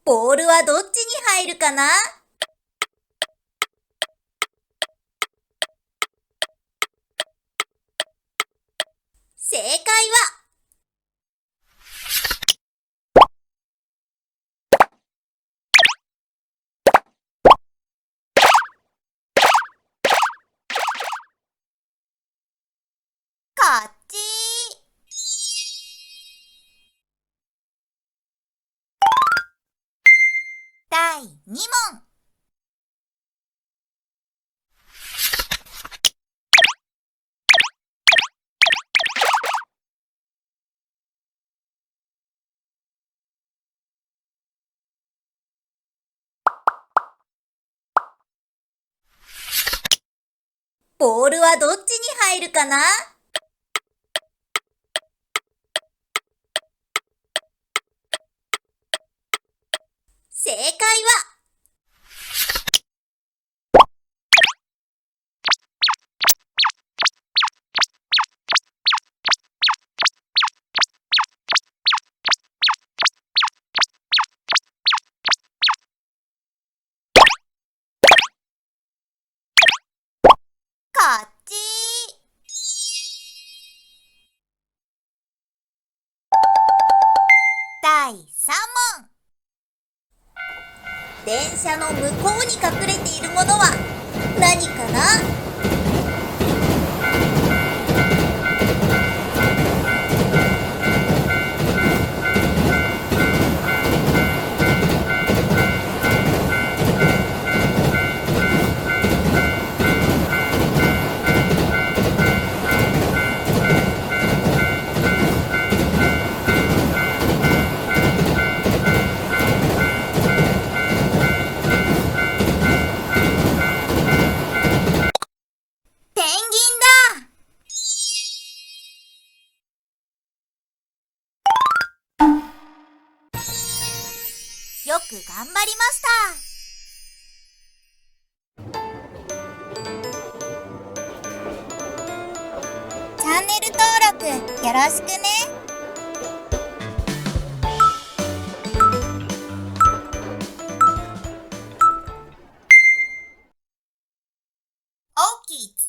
ボールはどっちに入るかな？正解は、こっち。第2問。ボールはどっちに入るかな？正解は、こっち。第3問。電車の向こうに隠れているものは何かな？ペンギンだ。よく頑張りました。チャンネル登録よろしくね。オーキーズ。